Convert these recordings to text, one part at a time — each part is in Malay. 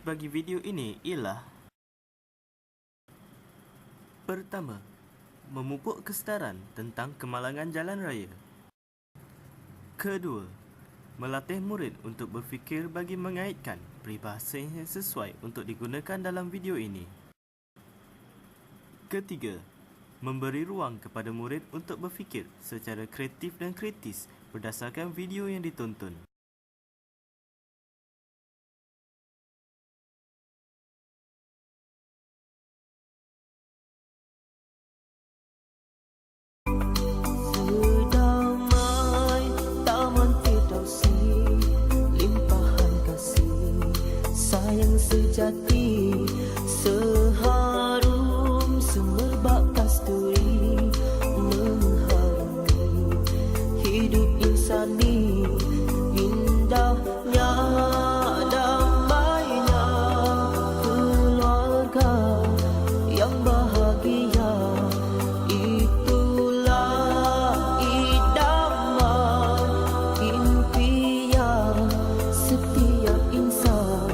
bagi video ini ialah: pertama, memupuk kesedaran tentang kemalangan jalan raya. Kedua, melatih murid untuk berfikir bagi mengaitkan peribahasa yang sesuai untuk digunakan dalam video ini. Ketiga, memberi ruang kepada murid untuk berfikir secara kreatif dan kritis berdasarkan video yang ditonton. Sedamai taman Firdausi, limpahan kasih, sayang sejati, seharum semerbak kasturi, mengharumi hidup insani, indahnya damainya keluarga yang bahagia. Itulah idaman impian setiap insan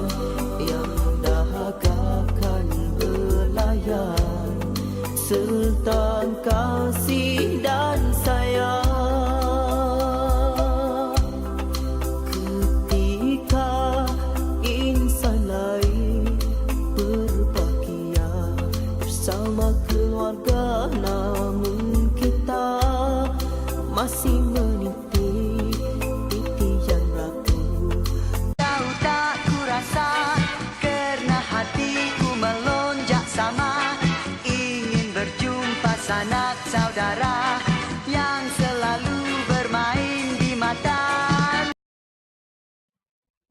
yang dahagakan belayan serta kasih dan sayang. Ketika insan lain berbahagia bersama keluarga, namun kita masih meniti titian ragu. Tahu tak ku rasa kerana hatiku melonjak sama, ingin berjumpa sanak saudara yang selalu bermain di mata.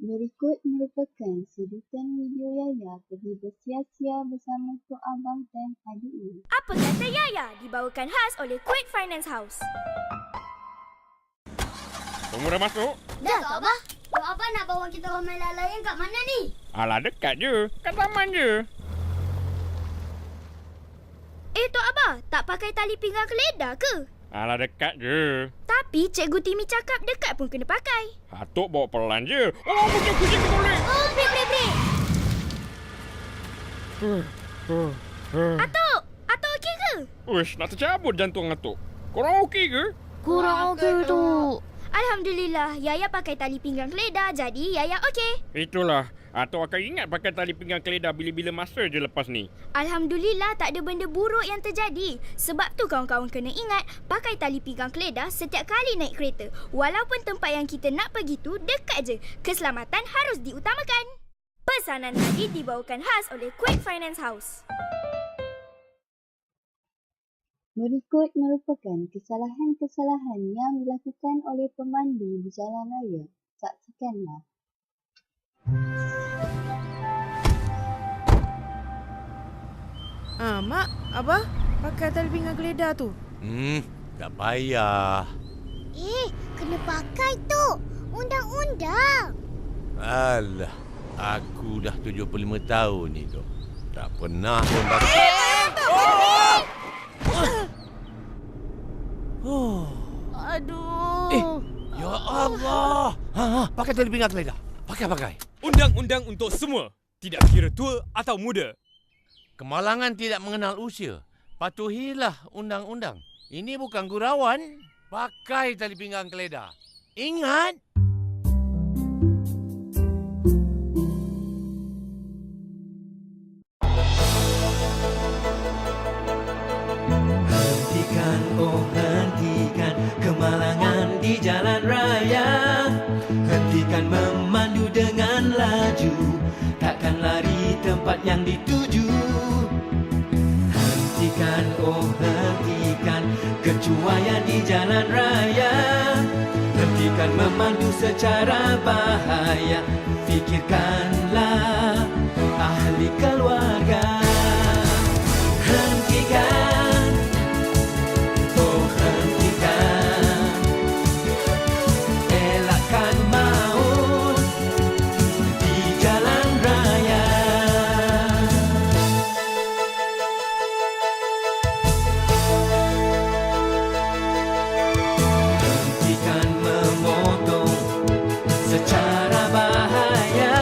Berikut merupakan sedutan video Yaya pergi bersia-sia bersama Tok Abah dan adiknya. Apa kata Yaya dibawakan khas oleh Quick Finance House. Semua dah masuk? Dah Tok Abah. Tok Abah nak bawa kita ramai layan kat mana ni? Alah, dekat je. Kat taman je. Tok Abah, tak pakai tali pinggang keledar ke? Alah, dekat je. Tapi Cikgu Timi cakap dekat pun kena pakai. Atuk bawa pelan je. Oh, kucing boleh. Oh, break. Atuk okey ke? Uish, nak tercabut jantung Atuk. Korang okey ke? Kurang okey tu. Alhamdulillah, Yaya pakai tali pinggang keledar, jadi Yaya okey. Itulah. Atuk akan ingat pakai tali pinggang keledar bila-bila masa je lepas ni. Alhamdulillah tak ada benda buruk yang terjadi. Sebab tu kawan-kawan kena ingat, pakai tali pinggang keledar setiap kali naik kereta. Walaupun tempat yang kita nak pergi tu dekat je, keselamatan harus diutamakan. Pesanan tadi dibawakan khas oleh Quick Finance House. Berikut merupakan kesalahan-kesalahan yang dilakukan oleh pemandu di jalan raya. Saksikanlah. Mak, Abah, pakai tali pinggang keledar tu. Tak payah. Kena pakai tu. Undang-undang. Alah, aku dah 75 tahun ni tu. Tak pernah pun pakai. Aduh. Ya Allah. Pakai tali pinggang keledar. Pakai. Undang-undang untuk semua, tidak kira tua atau muda. Kemalangan tidak mengenal usia. Patuhilah undang-undang. Ini bukan gurauan. Pakai tali pinggang keledar. Ingat. Hentikan, oh hentikan kemalangan di jalan raya. Hentikan memandu dengan laju, takkan lari tempat yang dituju. Hentikan, oh hentikan kecuaian di jalan raya. Hentikan memandu secara bahaya. Fikirkanlah ahli keluarga. Hentikan, oh hentikan. Elakkan maut di jalan raya. Hentikan memotong secara bahaya.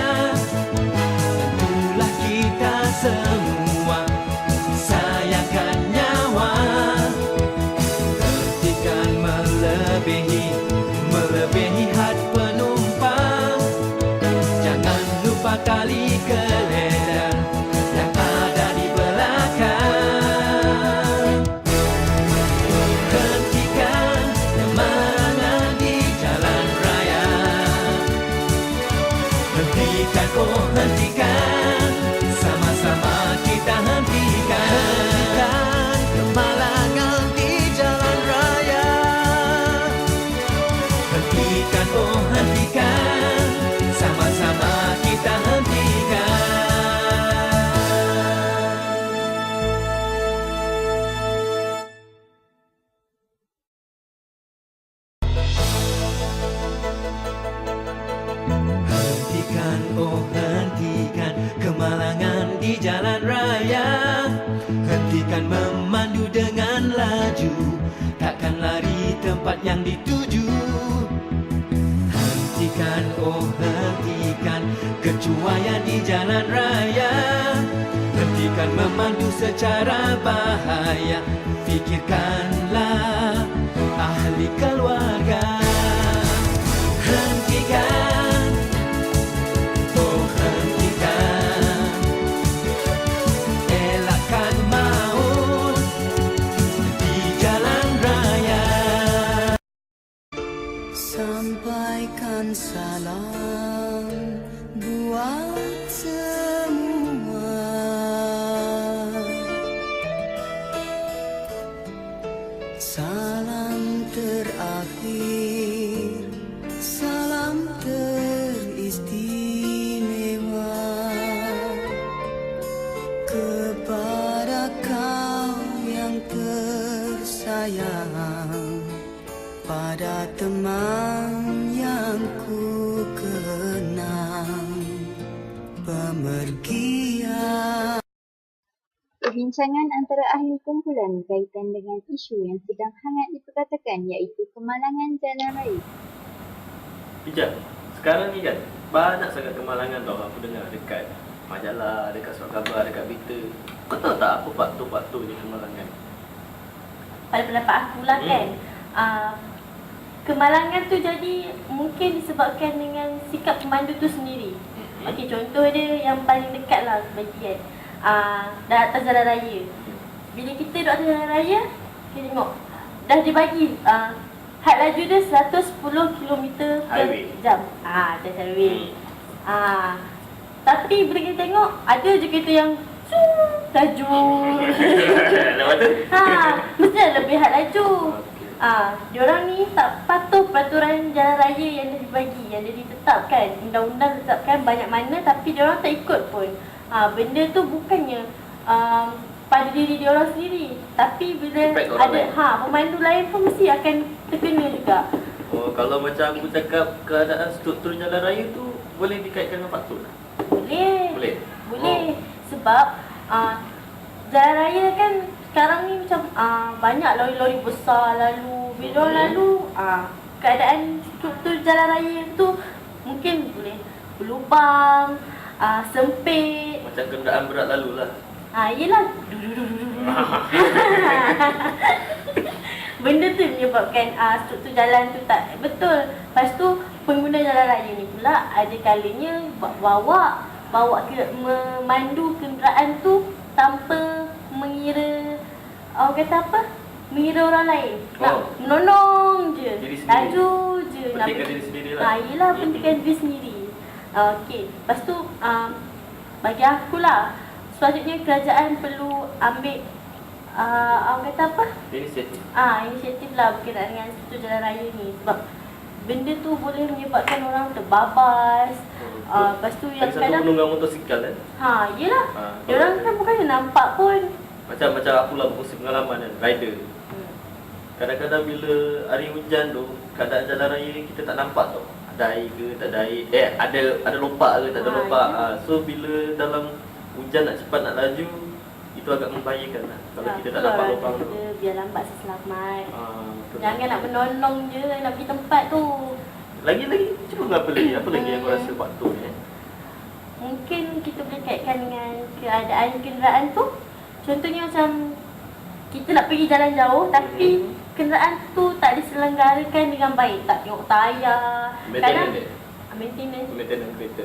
secara bahaya. Fikirkanlah ahli keluarga. Hentikan, oh hentikan. Elakkan maut di jalan raya. Sampaikan salam buat semua. Salam terakhir, salam teristimewa kepada kau yang tersayang, pada teman yang ku kenang, pemergian. Perbincangan antara ahli kumpulan berkaitan dengan isu yang sedang hangat diperkatakan iaitu kemalangan jalan raya. Bijak, sekarang ni kan banyak sangat kemalangan tau aku dengar dekat majalah, dekat surat khabar, dekat berita. Kau tahu tak apa faktor-faktornya kemalangan? Pada pendapat aku lah kan, kemalangan tu jadi mungkin disebabkan dengan sikap pemandu tu sendiri. Okey, contoh dia yang paling dekat lah bagi kan, dah atas jalan raya. Bila kita duduk atas jalan raya, kita tengok dah dibagi had laju dia 110 km per jam. Atas highway. Tapi bila kita tengok ada je kereta yang laju. Lepas tu? Mesti lebih had laju. Diorang ni tak patuh peraturan jalan raya yang dah dibagi, yang dah ditetapkan. Undang-undang tetapkan banyak mana tapi diorang tak ikut pun. Benda tu bukannya pada diri diorang sendiri, tapi bila ada pemandu lain pun mesti akan terkena juga. Oh, kalau macam aku cakap keadaan struktur jalan raya tu boleh dikaitkan dengan faktor tak? Boleh. Sebab jalan raya kan sekarang ni macam banyak lori-lori besar lalu. Bila orang lalu, keadaan struktur jalan raya tu mungkin boleh berlubang, sempit. Macam kenderaan berat lalu lah. Yelah. Benda tu menyebabkan struktur jalan tu tak betul. Lepas tu pengguna jalan raya ni pula ada kalanya bawa memandu kenderaan tu tanpa mengira, orang kata apa? Mengira orang lain. Nak menolong je. Laju je. Pentingkan diri sendiri lah. Yelah, pentingkan diri sendiri. Okey. Lepas tu bagi akulah, sepatutnya kerajaan perlu ambil orang kata apa? Inisiatif lah berkenaan dengan struktur jalan raya ni. Sebab benda tu boleh menyebabkan orang terbabas. Lepas tu yang kadang penunggang motosikal kan? Yelah. Diorang kan bukannya nampak pun. Macam aku lah berkongsi pengalaman kan, rider. Kadang-kadang bila hari hujan tu, keadaan jalan raya kita tak nampak tau. Ada air ke, tak ada air. Ada lompak ke, tak ada lompak. So bila dalam hujan nak cepat nak laju, itu agak membahayakan lah. Kalau kita tak nampak lubang tu. Biar lambat selamat. Jangan nak menolong je, nak pergi tempat tu. Lagi-lagi, cuba apa lagi? Apa lagi yang kau rasa faktor ni? Mungkin kita boleh kaitkan dengan keadaan kenderaan tu. Contohnya macam kita nak pergi jalan jauh tapi kenderaan tu tak diselenggarakan dengan baik. Tak tengok tayar. Maintenance kereta.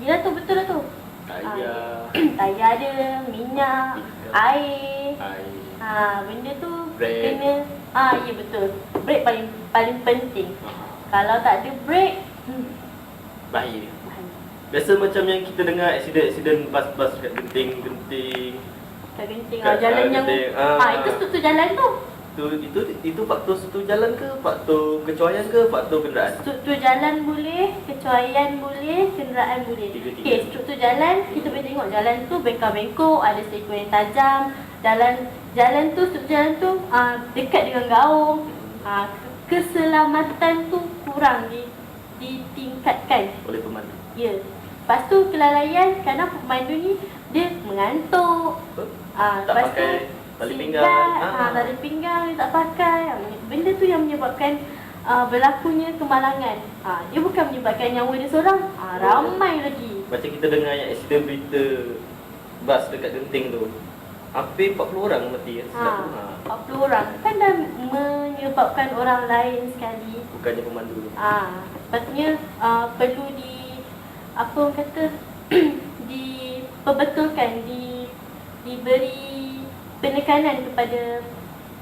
Yelah tu, betul lah tu. Tayar ada, minyak, air. Benda tu kena. Ya betul. Brake paling penting. Kalau tak ada brake, bahaya. Biasa macam yang kita dengar aksiden bas-bas kat genting. Jalan yang itu struktur jalan tu. Itu faktor struktur jalan ke, faktor kecuaian ke, faktor kenderaan? Struktur jalan boleh, kecuaian boleh, kenderaan boleh. Okey, struktur jalan kita boleh tengok jalan tu bengkok-bengkok, ada seko yang tajam. Jalan tu, struktur jalan tu dekat dengan gaung. Keselamatan tu kurang ditingkatkan oleh pemandu. Ya. Lepas tu kelalaian, kadang pemandu ni dia mengantuk. Tak pakai tali pinggang. Tali pinggang dia tak pakai. Benda tu yang menyebabkan berlakunya kemalangan. Dia bukan menyebabkan nyawa dia seorang, ramai lagi. Macam kita dengar yang aksiden berita bas dekat Genting tu. Hampir 40 orang mati ya. 40 orang. Kan dah menyebabkan orang lain sekali. Bukannya pemandu. Sepatutnya perlu apa orang kata diperbetulkan, diberi penekanan kepada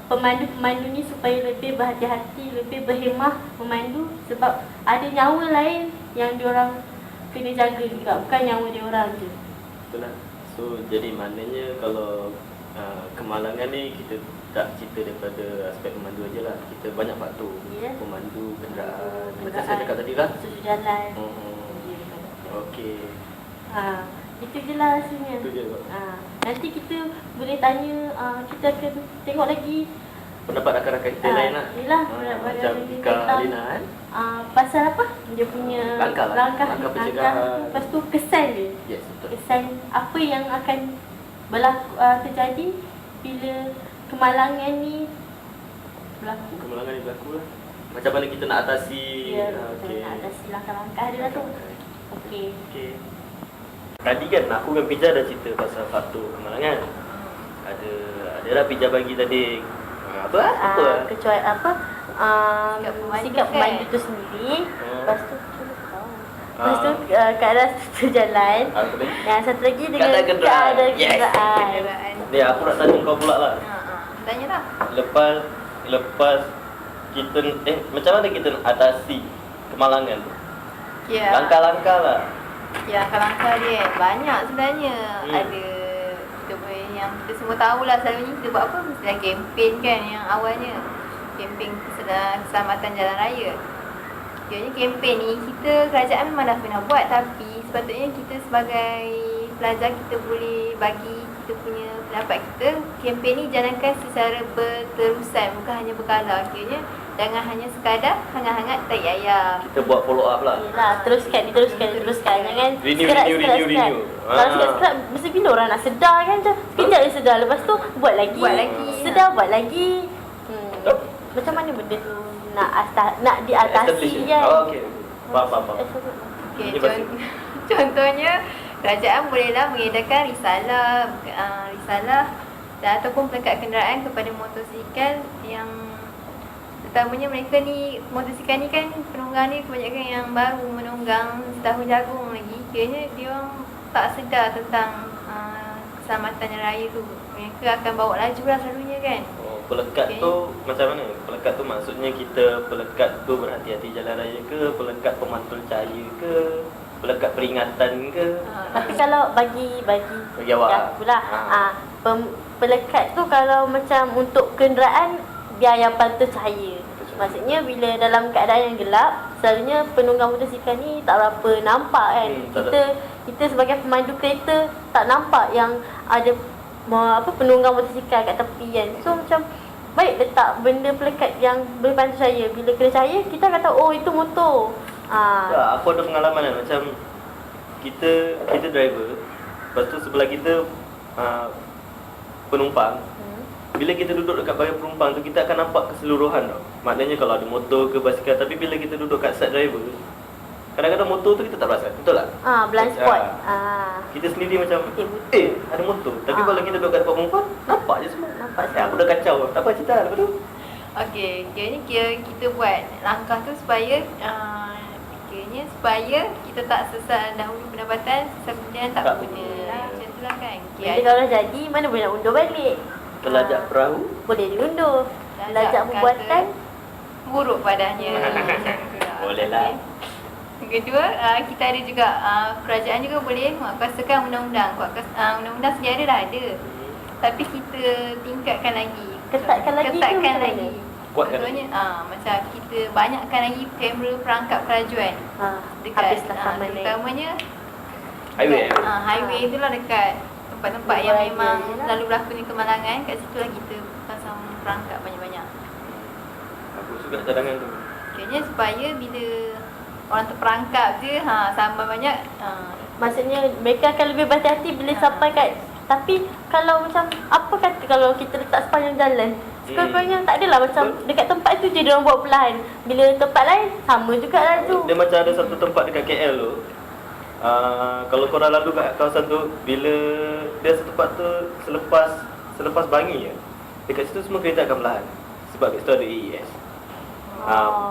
pemandu-pemandu ni supaya lebih berhati-hati, lebih berhemah memandu sebab ada nyawa lain yang diorang kena jaga juga, bukan nyawa diorang je. Betul lah. So jadi maknanya kalau kemalangan ni kita tak cerita daripada aspek pemandu aja lah. Kita banyak faktor. Pemandu, kenderaan. Macam saya cakap tadi lah. Susu jalan. Okey. Itu je lah rasanya. Itu je. Nanti kita boleh tanya, kita akan tengok lagi pendapat rakan-rakan kita lain lah. Yelah, macam Kak Alina kan. Pasal apa? Dia punya langkah pencegahan. Lepas tu kesan dia. Yes, betul. Kesan apa yang akan terjadi bila kemalangan ni berlaku. Kemalangan ni berlaku lah. Macam mana kita nak atasi. Ya, nak atasi langkah-langkah dia lah tu. Okey. Tadi kan aku dengan Pija dah cerita pasal faktor kemalangan. Adalah Pija bagi tadi kecuali sikap pemandu tu sendiri. Lepas tu keadaan berjalan. Yang satu lagi dengan keadaan kenderaan. Ni aku nak tanya kau pula lah. Tanya lah. Lepas kita macam mana kita nak atasi kemalangan tu? Langkah-langkah lah. Langkah-langkah dia banyak sebenarnya. Ada kita boleh yang kita semua tahulah selalunya kita buat apa? Mestilah kempen kan yang awalnya. Kempen keselamatan jalan raya. Jadi kempen ni kerajaan memang dah pernah buat, tapi sepatutnya kita sebagai pelajar kita boleh bagi kita punya pendapat kita. Kempen ni jalankan secara berterusan, bukan hanya berkala. Akhirnya jangan hanya sekadar hangat-hangat tarik ayam. Kita buat follow up lah. Yelah, teruskan. Jangan renew. Kalau sekarang mesti bila orang nak sedar kan, sekejap dia sedar, lepas tu buat lagi. Sedar, buat lagi. Macam mana benda tu nak diatasi kan? Okey. Faham. Contohnya kerajaan bolehlah mengedarkan risalah ataupun pelekat kenderaan kepada motosikal yang terutamanya mereka ni, motosikal ni kan penunggang ni kebanyakan yang baru menunggang setahun jagung lagi. Kiranya dia orang tak sedar tentang keselamatan raya tu. Mereka akan bawa laju lah selalunya kan. Pelekat tu macam mana? Pelekat tu maksudnya kita pelekat tu berhati-hati jalan raya ke? Pelekat pemantul cahaya ke? Pelekat peringatan ke? Tapi kalau bagi awak pula pelekat tu kalau macam untuk kenderaan biar yang pantul cahaya. Maksudnya bila dalam keadaan yang gelap, selalunya penunggang motosikal ni tak berapa nampak kan. Kita sebagai pemandu kereta tak nampak yang ada penunggang motosikal kat tepi kan. So macam baik letak benda pelekat yang boleh bantu saya. Bila kena cahaya kita kata itu motor. Aku ada pengalaman kan, macam kita driver, lepas tu sebelah kita penumpang. Bila kita duduk dekat bahagian penumpang tu, kita akan nampak keseluruhan tau. Maknanya kalau ada motor ke basikal, tapi bila kita duduk kat side driver, kadang-kadang motor tu kita tak perasan, betul tak? Blind spot. Kita sendiri macam ada motor. Tapi kalau kita duduk kat tempat perempuan, nampak je semua. Aku dah kacau. Tak apa cerita lepas tu. Okey, kiranya kita buat langkah tu supaya kita tak sesat dahulu pendapatan, kemudian tak guna. Macam tu lah kan. Jadi kalau jadi, mana boleh nak undur balik? Telajak perahu boleh diundur. Telajak perbuatan buruk padanya. Boleh lah. Kedua, kita ada juga kerajaan juga boleh menguatkuasakan undang-undang. Undang-undang sejarah dah ada. Tapi kita tingkatkan lagi. Ketatkan lagi. Contohnya macam kita banyakkan lagi kamera perangkap kelajuan dekat terutamanya highway. Highway itulah dekat tempat-tempat yang memang selalu berlakunya kemalangan. Kat situ lah kita pasang perangkap banyak-banyak. Aku suka cadangan tu. Kayaknya supaya bila orang terperangkap je sampai banyak, maksudnya mereka akan lebih berhati-hati bila sampai kat. Tapi kalau macam apa kata kalau kita letak sepanjang jalan, sekurang-kurangnya tak adalah macam dekat tempat tu je dia orang buat perlahan. Bila tempat lain sama juga lah tu. Dia macam ada satu tempat dekat KL tu. Kalau korang lalu kat kawasan tu, bila dia satu tempat tu selepas selepas Bangi ya, dekat situ semua kereta akan berlahan. Sebab kat situ ada AES.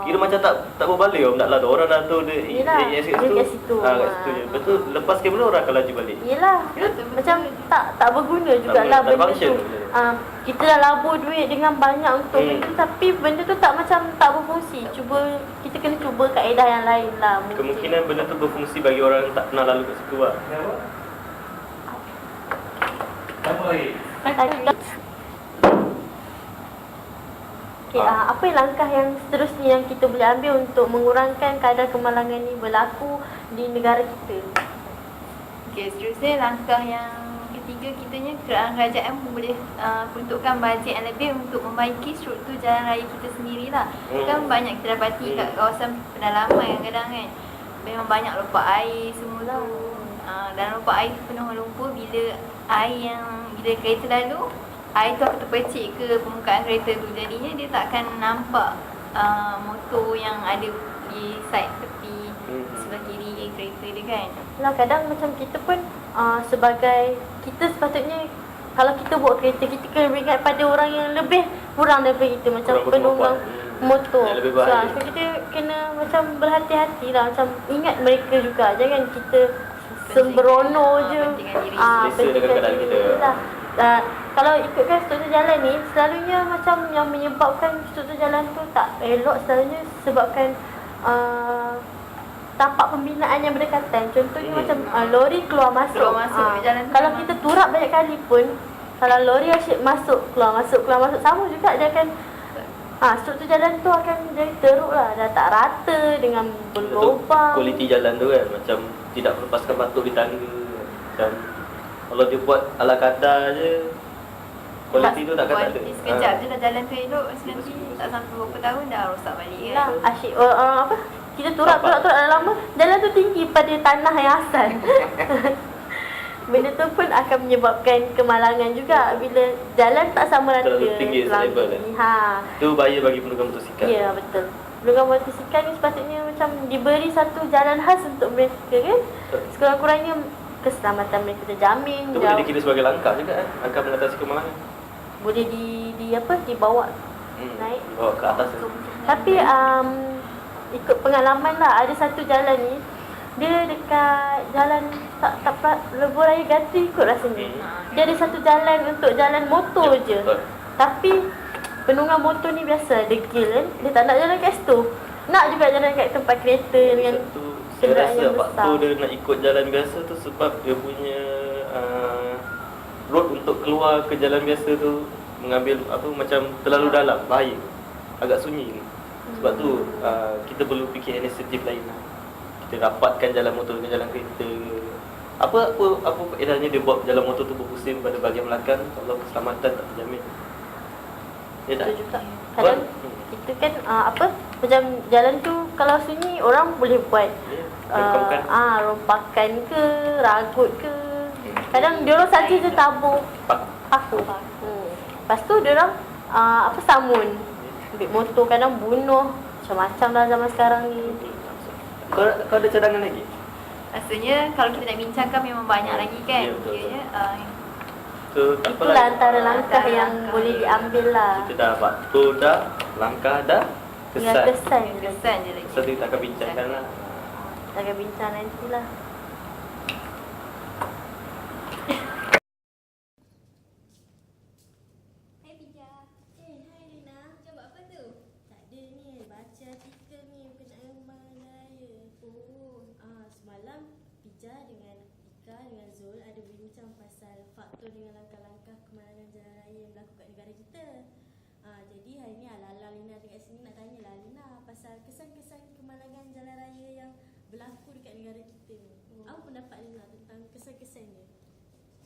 Kira macam tak berbalik nak lah. Orang dah tahu dia AES kat situ. Kat situ je. Betul, lepas kabel orang akan laju balik. Yelah, macam tak berguna jugalah benda tu. Kita dah labur duit dengan banyak untuk benda tu, tapi benda tu tak berfungsi. Kita kena cuba kaedah yang lain lah. Kemungkinan benda tu berfungsi bagi orang yang tak pernah lalu kat situ lah. Apa yang langkah yang seterusnya yang kita boleh ambil untuk mengurangkan kadar kemalangan ni berlaku di negara kita? Seterusnya langkah yang ketiga kitanya kerajaan pun boleh peruntukkan bajet yang lebih untuk membaiki struktur jalan raya kita sendirilah. Kan banyak kita dapati kat kawasan pedalaman kadang-kadang kan memang banyak lumpur air semula. Dan lumpur air penuh lumpur bila kereta lalu, air tu akan terpercik ke permukaan kereta tu. Jadinya dia tak akan nampak motor yang ada di side tepi sebelah kiri kereta dia kan. Lah kadang macam kita pun sebagai kita sepatutnya kalau kita bawa kereta, kita kena beringat pada orang yang lebih kurang daripada kita, macam penunggang motor. So kita kena macam berhati-hati lah, macam ingat mereka juga. Jangan kita sembrono je. Pentingkan diri kita. Kalau ikutkan struktur jalan ni, selalunya macam yang menyebabkan struktur jalan tu tak elok selalunya sebabkan tapak pembinaan yang berdekatan. Contohnya macam lori keluar masuk jalan. Kalau kita turap banyak kali pun, kalau lori asyik masuk keluar sama juga dia akan struktur jalan tu akan jadi teruk lah. Dah tak rata dengan berlubang. Kualiti jalan tu kan macam tidak melepaskan batuk di tangga. Macam kalau dia buat ala kadar je, kualiti tu takkan tak ada. Sekejap je dah jalan tu elok, nanti tak sampai berapa tahun dah rosak balik kan. Asyik kita turap dah lama, jalan tu tinggi pada tanah yang asal. Benda tu pun akan menyebabkan kemalangan juga bila jalan tak sama rata. Terlalu tinggi selevel kan. Itu bahaya bagi penunggang motosikal. Ya, betul. Penunggang motosikal ni sepatutnya macam diberi satu jalan khas untuk mereka kan. Sekurang-kurangnya keselamatan mereka terjamin. Itu boleh dikira sebagai langkah juga kan, langkah mengatasi kemalangan. Boleh dibawa naik, dibawa ke atas. Tapi ikut pengalaman lah, ada satu jalan ni dia dekat jalan tak Lebuh Raya Gantri kot rasanya. Dia ada satu jalan untuk jalan motor je. Tapi penunggang motor ni biasa degil kan, dia tak nak jalan kat situ. Nak juga jalan kat tempat kereta dengan saya rasa faktor dia nak ikut jalan biasa tu sebab dia punya road untuk keluar ke jalan biasa tu mengambil macam terlalu dalam, bahaya, agak sunyi. Sebab tu kita perlu fikir inisiatif lain lah. Kita dapatkan jalan motor dengan jalan kereta. Apa faedahnya dia buat jalan motor tu berpusing pada bahagian belakang kalau keselamatan tak terjamin. Ya tak? Juga. Kadang kita kan macam jalan tu kalau sunyi orang boleh buat rompakan ke, ragut ke. Kadang dia orang saja je tabur paku. Lepas tu dia orang samun. Ambil motor kadang bunuh. Macam-macam lah zaman sekarang ni. Kau ada cadangan lagi? Rasanya kalau kita nak bincangkan memang banyak lagi kan. Itulah antara langkah yang boleh diambil lah. Kita dah faktor dah, langkah dah, kesan. Kesan je lagi. So kita akan bincangkan lah. Kita akan bincang nantilah. Dengan langkah-langkah kemalangan jalan raya yang berlaku kat negara kita. Jadi hari ni Lina dekat sini nak tanya lah Lina pasal kesan-kesan kemalangan jalan raya yang berlaku dekat negara kita ni. Apa pendapat Lina tentang kesan-kesannya?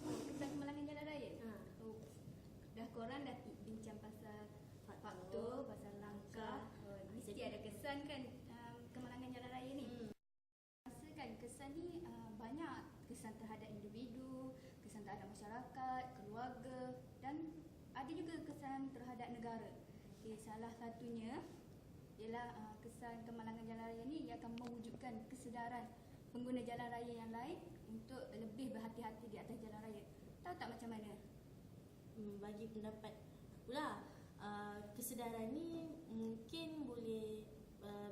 Kesan kemalangan jalan raya? Dah korang dah bincang pasal faktor, pasal langkah. Mesti ada kesan kan kemalangan jalan raya ni. Rasa kan kesan ni banyak. Kesan terhadap individu, kesan terhadap masyarakat, keluarga dan ada juga kesan terhadap negara. Salah satunya ialah kesan kemalangan jalan raya ni ia akan mewujudkan kesedaran pengguna jalan raya yang lain untuk lebih berhati-hati di atas jalan raya. Tahu tak macam mana? bagi pendapat aku lah, kesedaran ni mungkin boleh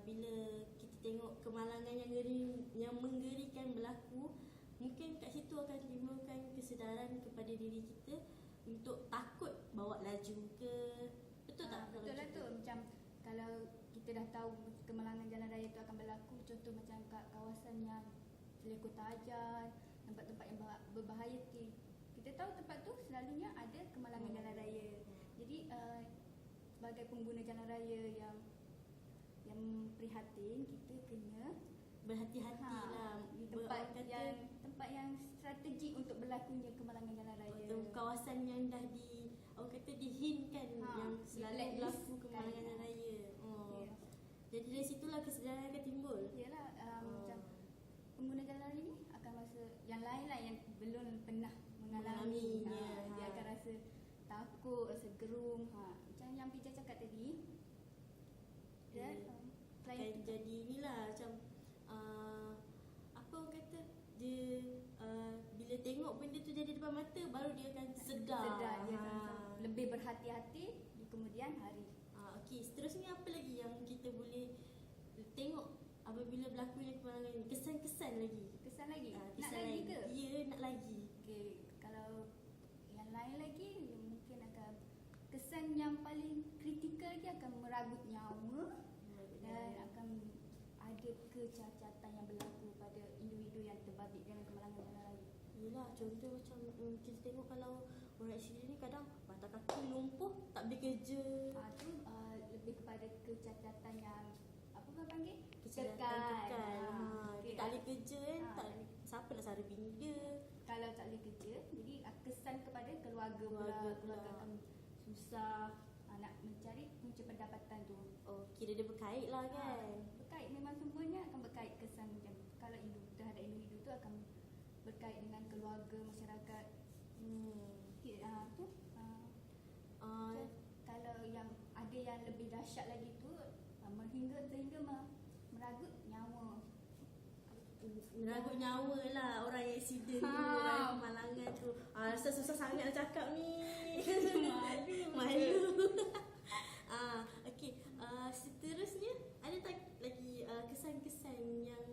bila kita tengok kemalangan yang menggerikan berlaku, mungkin kat situ akan timbulkan kesedaran kepada diri kita untuk takut bawa laju ke. Betul tak? Betul lah tu. Macam kalau kita dah tahu kemalangan jalan raya tu akan berlaku, contoh macam kat kawasan yang Selekor Tajan, tempat-tempat yang berbahaya, kita tahu tempat tu selalunya ada kemalangan jalan raya. Jadi sebagai pengguna jalan raya yang prihatin, kita kena berhati-hati lah di tempat yang strategik untuk berlakunya kemalangan jalan raya. Kawasan yang dah dihinkan yang selalu berlaku kemalangan jalan raya. Jadi dari situlah kesedaran akan timbul. Yalah, macam pengguna jalan raya ni akan rasa yang lain lah yang belum pernah mengalaminya. Dia akan rasa takut, rasa gerung. Macam yang Pija cakap tadi. Dan akan jadi inilah macam apa orang kata, dia bila tengok benda tu jadi depan mata, baru dia akan sedar. Dia akan lebih berhati-hati di kemudian hari. Okey, seterusnya apa lagi yang kita boleh tengok apabila berlakunya kemalangan ini? Kesan-kesan lagi. Kesan lagi? Kesan nak lagi ke? Ya, nak lagi. Okey, kalau yang lain lagi mungkin akan kesan yang paling kritikal lagi akan meragut nyawa dan akan ada kecacatan yang berlaku pada individu yang terbabit dengan kemalangan jalan raya. Yelah, contoh macam kita tengok kalau orang accident ni kadang mata kaki lumpuh, tak boleh kerja. Itu lebih kepada kecacatan yang apa orang panggil? Tekan. Dia tak boleh kerja kan, siapa nak sara bini dia. Kalau tak boleh kerja, jadi kesan kepada keluarga akan susah nak mencari punca pendapatan tu. Kira dia berkait lah kan. Berkait, memang semuanya akan berkait kesan macam kalau terhadap individu tu akan berkait dengan keluarga, masyarakat. Kalau yang ada yang lebih dahsyat lagi tu sehingga meragut nyawa. Meragut nyawa lah orang yang accident tu, orang kemalangan tu. Rasa susah sangat nak cakap ni. Malu. Okey, seterusnya ada tak lagi kesan-kesan yang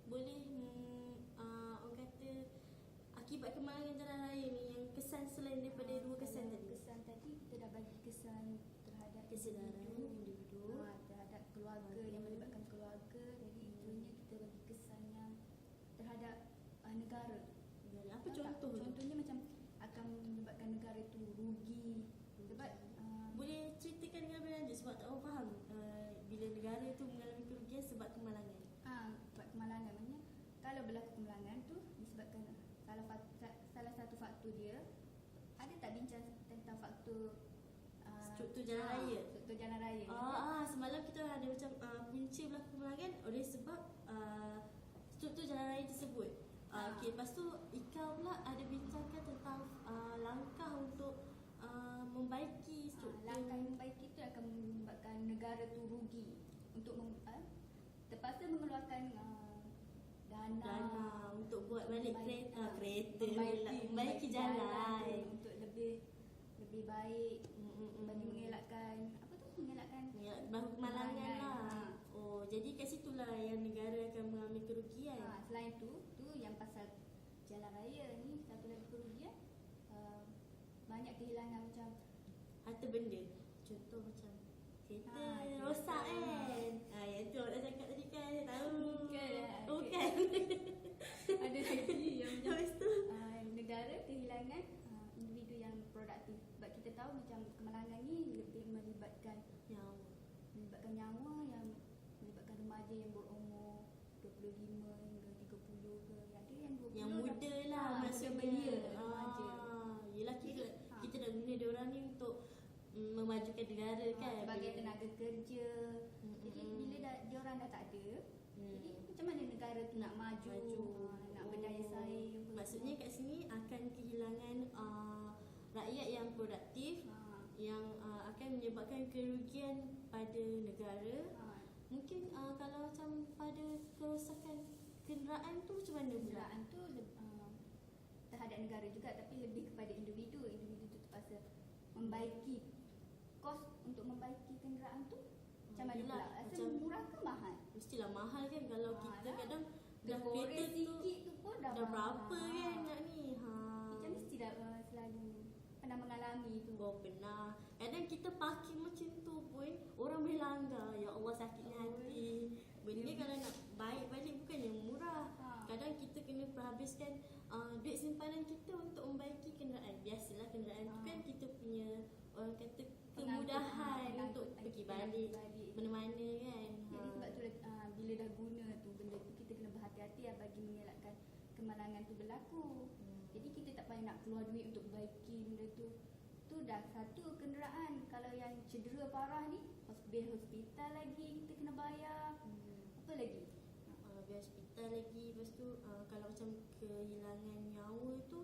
boleh orang kata akibat kemalangan jalan raya ni, yang kesan selain daripada dua kesan tadi? Kesan tadi kita dah bagi kesan terhadap kesedaran individu, terhadap keluarga, yang melibatkan keluarga. Jadi itunya kita bagi kesan yang terhadap negara. Apa contoh? Contohnya macam akan menyebabkan negara tu rugi. Sebab boleh ceritakan dengan lebih lanjut sebab tak orang faham bila negara tu mengalami kerugian sebab kemalangan. Sebab kemalangan, maknanya kalau berlaku kemalangan tu disebabkan salah satu faktor dia. Ada tak bincang tentang faktor struktur jalan raya? Struktur jalan raya. Semalam kita ada macam punca berlaku kemalangan oleh sebab struktur jalan raya tersebut. Okey, lepas tu Ika pula ada bincangkan tentang langkah untuk membaiki struktur. Langkah membaiki tu akan menyebabkan negara tu rugi untuk terpaksa mengeluarkan dana untuk buat balik kereta membaiki jalan untuk lebih baik, bagi mengelakkan bahu kemalangan lah. Jadi kat situlah yang negara akan mengambil kerugian. Selain tu yang pasal jalan raya ni, satu lagi kerugian, banyak kehilangan macam harta benda. Contoh macam kereta rosak kan. Yang tu orang cakap tadi kan, saya tahu. Bukan. Ada lagi yang macam tu. Negara kehilangan individu yang produktif. Sebab kita tahu macam kemalangan ni lebih melibatkan nyawa, yang melibatkan remaja yang berumur 25 hingga 30 ke. Ada yang 20 yang muda lah maksudnya. Remaja. Yelah kita nak guna dia orang ni untuk memajukan negara kan, sebagai tenaga kerja. Jadi bila dia orang dah tak ada, jadi macam mana negara tu nak maju. Nak berdaya saing. Maksudnya kat sini akan kehilangan rakyat yang produktif, yang akan menyebabkan kerugian pada negara. Mungkin kalau macam pada kerosakan kenderaan tu macam mana pula? Kenderaan tu terhadap negara juga, tapi lebih kepada individu tu pasal membaiki kos untuk membaiki kenderaan tu macam mana pula? Rasa murah ke mahal? Mestilah mahal kan kalau kita kadang dah Goreng kereta sikit tu pun dah berapa mahal. kan nak ni. Macam mesti dah selalu pernah mengalami tu. Oh pernah. Kadang kita parking macam tu pun orang boleh langgar. Ya Allah sakitnya hati. Benda kalau nak baik balik bukan yang murah. Kadang kita kena perhabiskan duit simpanan kita untuk membaiki kenderaan. Biasalah kenderaan tu kan kita punya orang kata kemudahan untuk pergi balik mana-mana kan. Jadi sebab tu bila dah guna tu benda tu kita kena berhati-hati bagi mengelakkan kemalangan tu berlaku. Jadi kita tak payah nak keluar duit untuk baiki benda tu. Tu dah satu kenderaan. Kalau yang cedera parah ni, hospital lagi kita kena bayar. Apa lagi? Biar hospital lagi. Lepas tu kalau macam kehilangan nyawa tu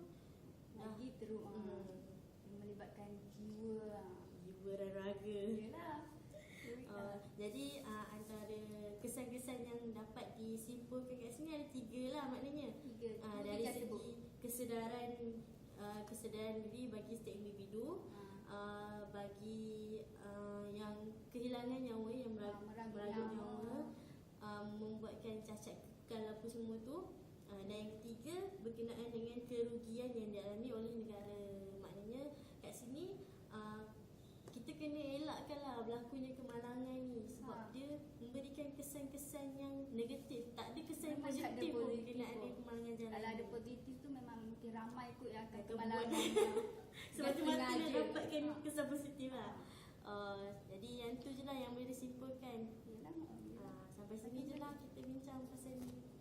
lagi teruk. Melibatkan jiwa dan raga. Yalah. Jadi antara kesan-kesan yang dapat disimpulkan kat sini ada 3 lah maknanya. Dari segi kesedaran diri bagi setiap individu, bagi yang kehilangan nyawa, yang meragut nyawa, membuatkan cacat kekal apa semua tu. Dan yang ketiga berkenaan dengan kerugian yang dialami oleh negara. Maknanya kat sini kita kena elakkanlah berlakunya kemalangan ni sebab dia memberikan kesan-kesan yang negatif. Tak ada kesan memang positif pun berkenaan dengan kemalangan jalan. Kalau ada positif tu memang mungkin ramai kot yang akan kemalangan. Semata-mata nak dapatkan kesan positif lah. Jadi yang tu je lah yang boleh disimpulkan. Sampai sini je lah kita bincang pasal ni.